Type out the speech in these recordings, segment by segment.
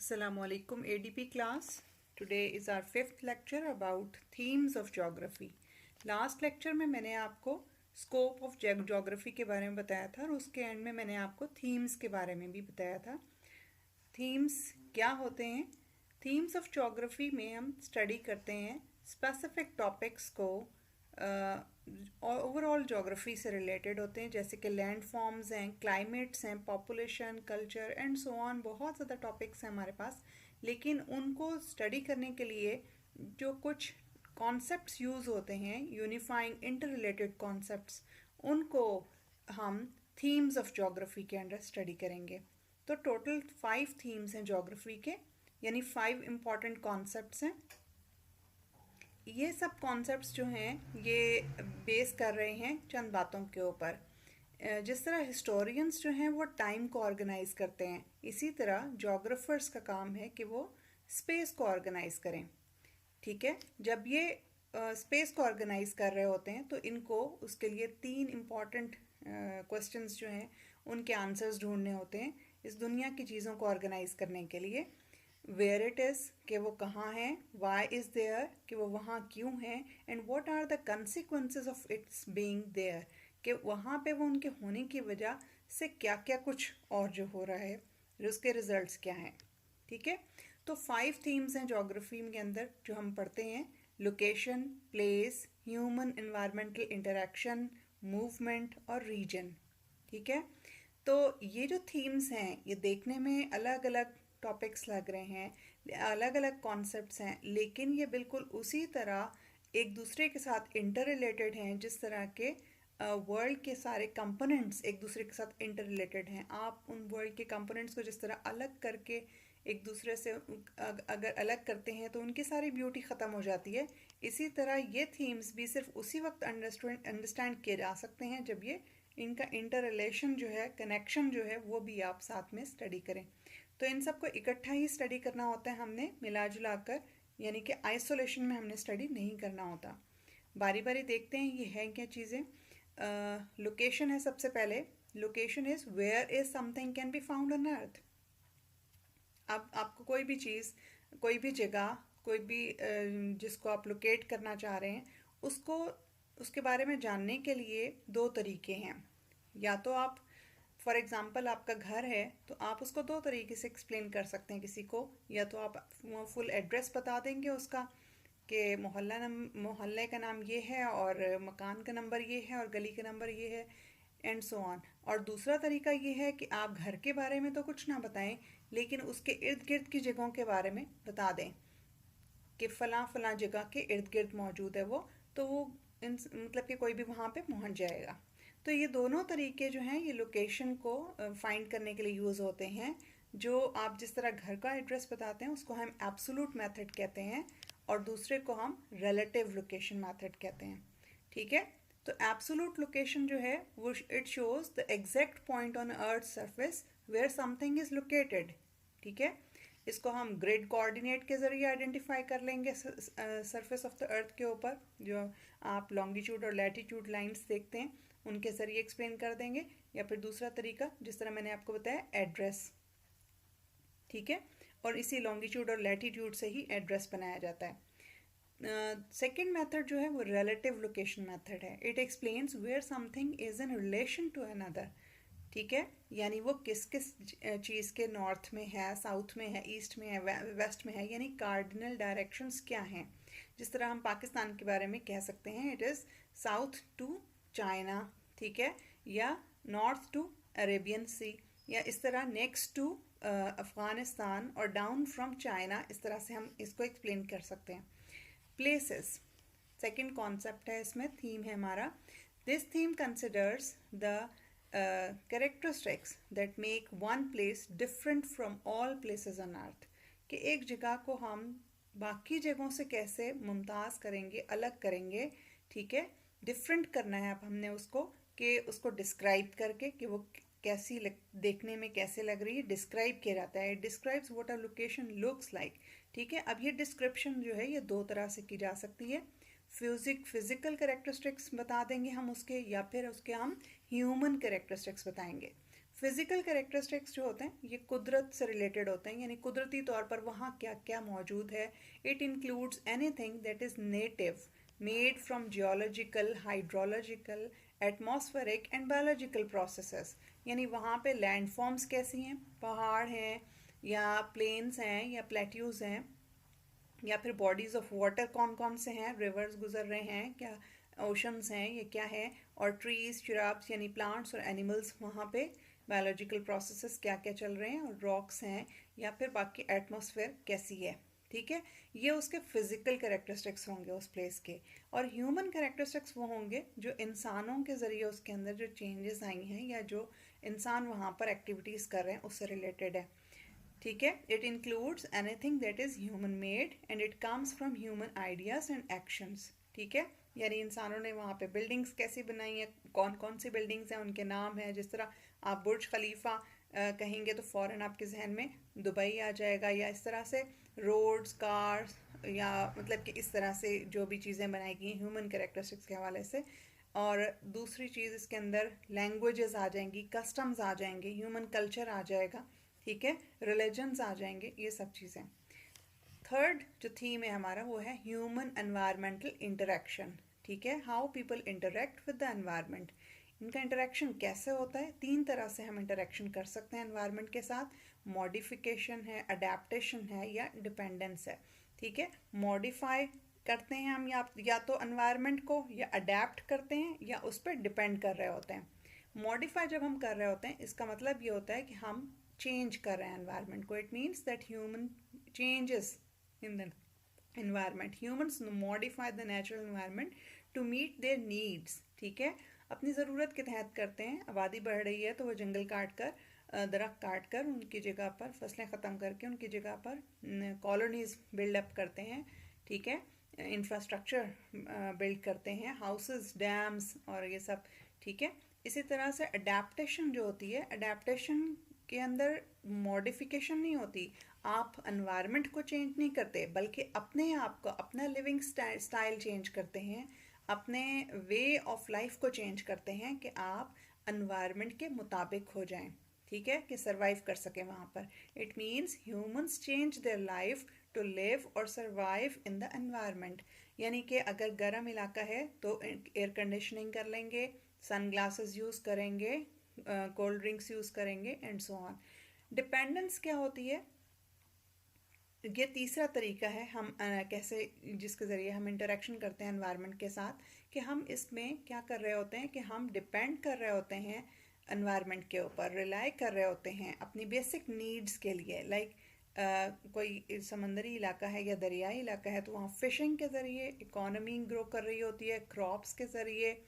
Assalamualaikum ADP class. Today is our fifth lecture about themes of geography. Last lecture में मैंने आपको scope of geography के बारे में बताया था और उसके एंड में मैंने आपको थीम्स के बारे में भी बताया था. थीम्स क्या होते हैं? थीम्स ऑफ geography में हम स्टडी करते हैं स्पेसिफिक टॉपिक्स को ओवरऑल जोग्राफी से रिलेटेड होते हैं, जैसे कि लैंड फॉर्म्स हैं, क्लाइमेट्स हैं, population, culture and so on. बहुत ज़्यादा टॉपिक्स हैं हमारे पास, लेकिन उनको स्टडी करने के लिए जो कुछ कॉन्सेप्ट्स यूज़ होते हैं, यूनिफाइंग इंटर रिलेटेड कॉन्सेप्ट्स, उनको हम थीम्स ऑफ जोग्राफी के अंडर स्टडी करेंगे. तो टोटल 5 थीम्स हैं जोग्राफी के, यानी 5 इम्पॉर्टेंट कॉन्सेप्ट्स हैं. ये सब कॉन्सेप्ट्स जो हैं ये बेस कर रहे हैं चंद बातों के ऊपर. जिस तरह हिस्टोरियंस जो हैं वो टाइम को ऑर्गेनाइज करते हैं, इसी तरह जोग्राफर्स का काम है कि वो स्पेस को ऑर्गेनाइज करें. ठीक है, जब ये स्पेस को ऑर्गेनाइज कर रहे होते हैं तो इनको उसके लिए 3 इम्पॉर्टेंट क्वेश्चंस जो हैं उनके आंसर्स ढूंढने होते हैं इस दुनिया की चीज़ों को ऑर्गेनाइज करने के लिए. वेयर इट इज़, कि वो कहाँ है, वाई इज़ देयर, कि वो वहाँ क्यों है, and what are the consequences of its being there, कि वहाँ पे वो उनके होने की वजह से क्या क्या कुछ और जो हो रहा है, उसके रिजल्ट्स क्या हैं. ठीक है, तो 5 थीम्स हैं जोग्राफी के अंदर जो हम पढ़ते हैं: location, place, human environmental interaction, movement और रीजन. ठीक है, तो ये जो थीम्स हैं ये देखने में अलग अलग टॉपिक्स लग रहे हैं, अलग अलग कॉन्सेप्ट्स हैं, लेकिन ये बिल्कुल उसी तरह एक दूसरे के साथ इंटर रिलेटेड हैं जिस तरह के वर्ल्ड के सारे कंपोनेंट्स एक दूसरे के साथ इंटर रिलेटेड हैं. आप उन वर्ल्ड के कंपोनेंट्स को जिस तरह अलग करके एक दूसरे से अगर अलग करते हैं तो उनकी सारी ब्यूटी ख़त्म हो जाती है. इसी तरह ये थीम्स भी सिर्फ उसी वक्त अंडरस्टैंड किए जा सकते हैं जब ये इनका इंटर रिलेशन जो है, कनेक्शन जो है, वो भी आप साथ में स्टडी करें. तो इन सबको इकट्ठा ही स्टडी करना होता है, हमने मिला जुला कर, यानी कि आइसोलेशन में हमने स्टडी नहीं करना होता. बारी बारी देखते हैं ये है क्या चीज़ें. लोकेशन है सबसे पहले. Location is where is something can be found on earth. अब आपको कोई भी चीज़, कोई भी जगह, कोई भी जिसको आप लोकेट करना चाह रहे हैं, उसको उसके बारे में जानने के लिए 2 तरीके हैं. या तो आप, फॉर एग्ज़ाम्पल आपका घर है तो आप उसको 2 तरीके से एक्सप्लेन कर सकते हैं किसी को. या तो आप फुल एड्रेस बता देंगे उसका, कि मोहल्ले का नाम ये है और मकान का नंबर ये है और गली का नंबर ये है एंड सो ऑन. और दूसरा तरीका ये है कि आप घर के बारे में तो कुछ ना बताएं, लेकिन उसके इर्द गिर्द की जगहों के बारे में बता दें कि फ़लाँ फ़लाँ जगह के इर्द गिर्द मौजूद है वो, तो वो मतलब कि कोई भी वहाँ पे पहुँच जाएगा. तो ये दोनों तरीके जो हैं ये लोकेशन को फाइंड करने के लिए यूज़ होते हैं. जो आप जिस तरह घर का एड्रेस बताते हैं उसको हम एब्सोल्यूट मेथड कहते हैं और दूसरे को हम रिलेटिव लोकेशन मेथड कहते हैं. ठीक है, तो एब्सोल्यूट लोकेशन जो है वो it shows the exact point on earth surface where something is located. ठीक है, इसको हम ग्रिड कोऑर्डिनेट के ज़रिए आइडेंटिफाई कर लेंगे सरफेस ऑफ द अर्थ के ऊपर. जो आप लॉन्गिट्यूड और लैटिट्यूड लाइंस देखते हैं उनके ज़रिए एक्सप्लेन कर देंगे. या फिर दूसरा तरीका जिस तरह मैंने आपको बताया, एड्रेस. ठीक है, और इसी लॉन्गिट्यूड और लैटिट्यूड से ही एड्रेस बनाया जाता है. सेकेंड मेथड जो है वो रिलेटिव लोकेशन मेथड है. It explains where something is in relation to another. ठीक है, यानी वो किस किस चीज़ के नॉर्थ में है, साउथ में है, ईस्ट में है, वेस्ट में है, यानी कार्डिनल डायरेक्शंस क्या हैं. जिस तरह हम पाकिस्तान के बारे में कह सकते हैं it is south to China. ठीक है, या नॉर्थ टू अरेबियन सी, या इस तरह नेक्स्ट टू अफ़गानिस्तान और डाउन फ्रॉम चाइना. इस तरह से हम इसको एक्सप्लेन कर सकते हैं. प्लेसेस सेकंड कॉन्सेप्ट है, इसमें थीम है हमारा. This theme considers the characteristics that make one place different from all places on earth. कि एक जगह को हम बाकी जगहों से कैसे मुमताज़ करेंगे, अलग करेंगे. ठीक है, डिफरेंट करना है अब हमने उसको, कि उसको डिस्क्राइब करके कि वो कैसी देखने में कैसे लग रही है, डिस्क्राइब किया जाता है. Describes what a location looks like. ठीक है, अब ये डिस्क्रिप्शन जो है ये 2 तरह से की जा सकती है. फिजिकल कैरेक्टरिस्टिक्स बता देंगे हम उसके, या फिर उसके हम ह्यूमन कैरेक्टरिस्टिक्स बताएंगे. फिजिकल कैरेक्टरिस्टिक्स जो होते हैं ये कुदरत से रिलेटेड होते हैं, यानी कुदरती तौर पर वहाँ क्या क्या मौजूद है. It includes anything that is native, made from geological, hydrological, atmospheric and biological processes. यानी वहाँ पे लैंड फॉर्म्स कैसी हैं, पहाड़ हैं या प्लेन्स हैं या प्लेट्यूज हैं, या फिर बॉडीज ऑफ वाटर कौन कौन से हैं, रिवर्स गुजर रहे हैं क्या, ओशंस हैं, ये क्या है, और ट्रीज, श्रब्स यानी प्लांट्स और एनिमल्स वहाँ पे बायोलॉजिकल प्रोसेसेस क्या क्या चल रहे हैं, और रॉक्स हैं, या फिर बाकी एटमॉस्फेयर कैसी है. ठीक है, ये उसके फिजिकल कैरेक्टरिस्टिक्स होंगे उस प्लेस के. और ह्यूमन कैरेक्टरिस्टिक्स वो होंगे जो इंसानों के ज़रिए उसके अंदर जो चेंजेस आई हैं या जो इंसान वहाँ पर एक्टिविटीज़ कर रहे हैं उससे रिलेटेड है. ठीक है, it includes anything that is human made and it comes from human ideas and actions. ठीक है, यानी इंसानों ने वहाँ पे बिल्डिंग्स कैसी बनाई हैं, कौन कौन सी बिल्डिंग्स हैं, उनके नाम हैं. जिस तरह आप बुर्ज खलीफा कहेंगे तो फ़ौरन आपके जहन में दुबई आ जाएगा, या इस तरह से रोड्स, कार्स, या मतलब कि इस तरह से जो भी चीज़ें बनाई गई ह्यूमन कैरेक्टरिस्टिक्स के हवाले से. और दूसरी चीज़ इसके अंदर लैंग्वेजेस आ जाएंगी, कस्टम्स आ जाएंगे, ह्यूमन कल्चर आ जाएगा. ठीक है, रिलीजन्स आ जाएंगे, ये सब चीज़ें. थर्ड जो थीम है हमारा वो है ह्यूमन एनवायरमेंटल इंटरेक्शन. ठीक है, how people interact with the environment. इनका इंटरेक्शन कैसे होता है, तीन तरह से हम इंटरेक्शन कर सकते हैं एनवायरमेंट के साथ. मॉडिफिकेशन है, अडेप्टेशन है, या डिपेंडेंस है. ठीक है, मॉडिफाई करते हैं हम या तो एनवायरमेंट को, या अडेप्ट करते हैं, या उस पर डिपेंड कर रहे होते हैं. मॉडिफाई जब हम कर रहे होते हैं इसका मतलब ये होता है कि हम चेंज कर रहे हैं एनवायरनमेंट को. It means that human changes in the environment. Humans modify the natural environment to meet their needs. ठीक है, अपनी ज़रूरत के तहत करते हैं. आबादी बढ़ रही है तो वो जंगल काट कर, दरख्त काट कर उनकी जगह पर फसलें ख़त्म करके उनकी जगह पर कॉलोनीज बिल्डअप करते हैं. ठीक है, इंफ्रास्ट्रक्चर बिल्ड करते हैं, हाउसेस, डैम्स और ये सब. ठीक है, इसी तरह से अडेप्टेशन जो होती है, अडेप्टेशन के अंदर मॉडिफिकेशन नहीं होती. आप एनवायरनमेंट को चेंज नहीं करते बल्कि अपने आप को, अपना लिविंग स्टाइल चेंज करते हैं, अपने वे ऑफ लाइफ को चेंज करते हैं कि आप एनवायरनमेंट के मुताबिक हो जाएं. ठीक है, कि सरवाइव कर सकें वहाँ पर. It means humans change their life to live और सरवाइव इन द एनवायरनमेंट. यानी कि अगर गर्म इलाका है तो एयर कंडीशनिंग कर लेंगे, सन ग्लासेस यूज़ करेंगे, कोल्ड ड्रिंक्स यूज़ करेंगे एंड सो ऑन. डिपेंडेंस क्या होती है, ये तीसरा तरीका है हम कैसे, जिसके ज़रिए हम इंटरेक्शन करते हैं एनवायरनमेंट के साथ, कि हम इसमें क्या कर रहे होते हैं कि हम डिपेंड कर रहे होते हैं एनवायरनमेंट के ऊपर, रिलाई कर रहे होते हैं अपनी बेसिक नीड्स के लिए. लाइक कोई समंदरी इलाका है या दरियाई इलाका है तो वहाँ फिशिंग के ज़रिए इकोनॉमी ग्रो कर रही होती है, क्रॉप्स के ज़रिए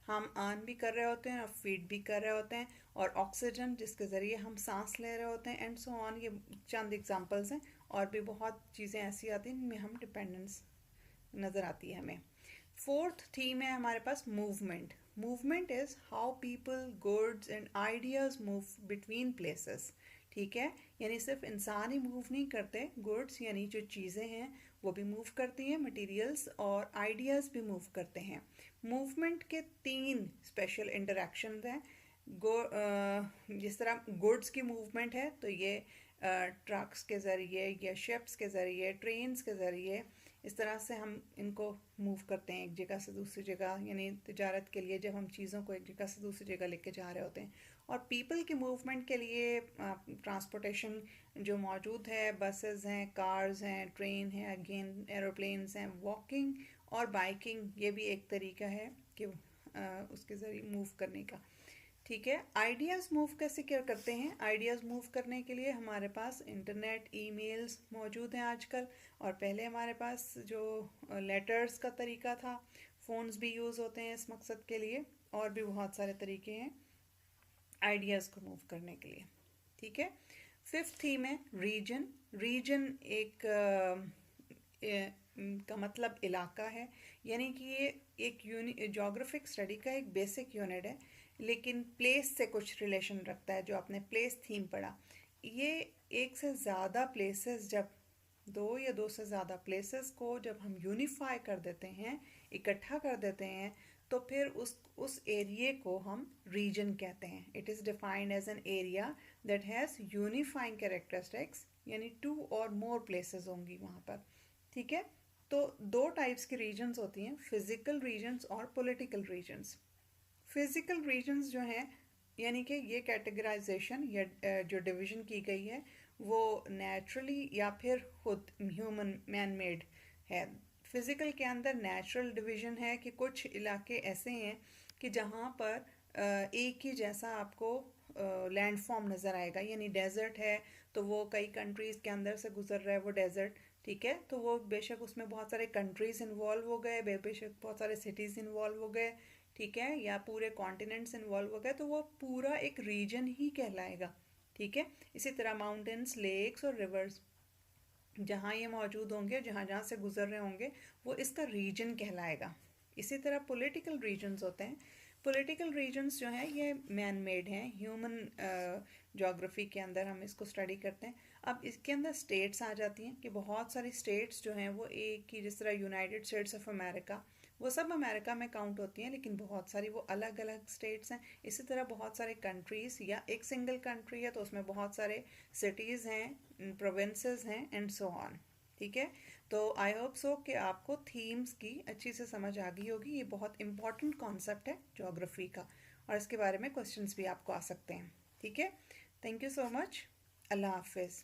हम अर्न भी कर रहे होते हैं और फीड भी कर रहे होते हैं, और ऑक्सीजन जिसके ज़रिए हम सांस ले रहे होते हैं एंड सो ऑन. ये चंद एग्जांपल्स हैं, और भी बहुत चीज़ें ऐसी आती हैं जिनमें हम डिपेंडेंस नज़र आती है हमें. फोर्थ थीम है हमारे पास movement. Movement is how people, goods and ideas move between places. ठीक है, यानी सिर्फ इंसान ही मूव नहीं करते, गुड्स यानी जो चीज़ें हैं वो भी मूव करती हैं, मटेरियल्स और आइडियाज़ भी मूव करते हैं. मूवमेंट के तीन स्पेशल इंटरेक्शन हैं. जिस तरह गुड्स की मूवमेंट है तो ये ट्रक्स के ज़रिए या शिप्स के ज़रिए, ट्रेन्स के ज़रिए, इस तरह से हम इनको मूव करते हैं एक जगह से दूसरी जगह, यानी तिजारत के लिए जब हम चीज़ों को एक जगह से दूसरी जगह लेके जा रहे होते हैं. और पीपल की मूवमेंट के लिए ट्रांसपोर्टेशन जो मौजूद है, बसेस हैं, कार्स हैं, ट्रेन है, अगेन एरोप्लेन्स हैं, वॉकिंग और बाइकिंग, ये भी एक तरीका है कि उसके ज़रिए मूव करने का. ठीक है, आइडियाज़ मूव कैसे क्या करते हैं. आइडियाज़ मूव करने के लिए हमारे पास इंटरनेट, ईमेल्स मौजूद हैं आजकल, और पहले हमारे पास जो लेटर्स का तरीका था, फ़ोन्स भी यूज़ होते हैं इस मकसद के लिए, और भी बहुत सारे तरीके हैं आइडियाज़ को मूव करने के लिए. ठीक है, फिफ्थ थीम है रीजन. रीजन एक का मतलब इलाका है, यानी कि ये एक जोग्राफिक स्टडी का एक बेसिक यूनिट है, लेकिन प्लेस से कुछ रिलेशन रखता है. जो आपने प्लेस थीम पढ़ा, ये एक से ज़्यादा प्लेसेस, जब दो या दो से ज़्यादा प्लेसेस को जब हम यूनिफाई कर देते हैं, इकट्ठा कर देते हैं, तो फिर उस एरिया को हम रीजन कहते हैं. It is defined as an area that has unifying characteristics, यानी 2 और मोर प्लेसेस होंगी वहाँ पर. ठीक है. तो दो टाइप्स की रीजन्स होती हैं, फिजिकल रीजन्स और पॉलिटिकल रीजन्स. फिजिकल रीजन्स जो हैं, यानी कि ये कैटेगराइजेशन या जो डिवीज़न की गई है वो नेचुरली या फिर खुद ह्यूमन मैन मेड है. फिज़िकल के अंदर नेचुरल डिवीज़न है कि कुछ इलाके ऐसे हैं कि जहाँ पर एक ही जैसा आपको लैंड फॉर्म नज़र आएगा, यानी डेजर्ट है तो वो कई कंट्रीज़ के अंदर से गुजर रहा है वो डेजर्ट. ठीक है. तो वो बेशक उसमें बहुत सारे कंट्रीज़ इन्वॉल्व हो गए, बेशक बहुत सारे सिटीज़ इन्वॉल्व हो गए. ठीक है. या पूरे कॉन्टिनेंट्स इन्वॉल्व हो गए, तो वो पूरा एक रीजन ही कहलाएगा. ठीक है. इसी तरह माउंटेन्स, लेक्स और रिवर्स जहाँ ये मौजूद होंगे, जहाँ जहाँ से गुजर रहे होंगे, वो इसका रीजन कहलाएगा. इसी तरह पॉलिटिकल रीजन्स होते हैं. पॉलिटिकल रीजन्स जो हैं ये मैन मेड हैं, ह्यूमन जोग्राफी के अंदर हम इसको स्टडी करते हैं. अब इसके अंदर स्टेट्स आ जाती हैं कि बहुत सारी स्टेट्स जो हैं वो एक ही, जिस तरह यूनाइटेड स्टेट्स ऑफ अमेरिका, वो सब अमेरिका में काउंट होती हैं, लेकिन बहुत सारी वो अलग अलग स्टेट्स हैं. इसी तरह बहुत सारे कंट्रीज़, या एक सिंगल कंट्री है तो उसमें बहुत सारे सिटीज़ हैं, प्रोविंसेस हैं एंड सो ऑन. ठीक है. तो आई होप सो कि आपको थीम्स की अच्छी से समझ आ गई होगी. ये बहुत इंपॉर्टेंट कॉन्सेप्ट है ज्योग्राफी का, और इसके बारे में क्वेश्चंस भी आपको आ सकते हैं. ठीक है. Thank you so much. अल्लाह हाफिज़.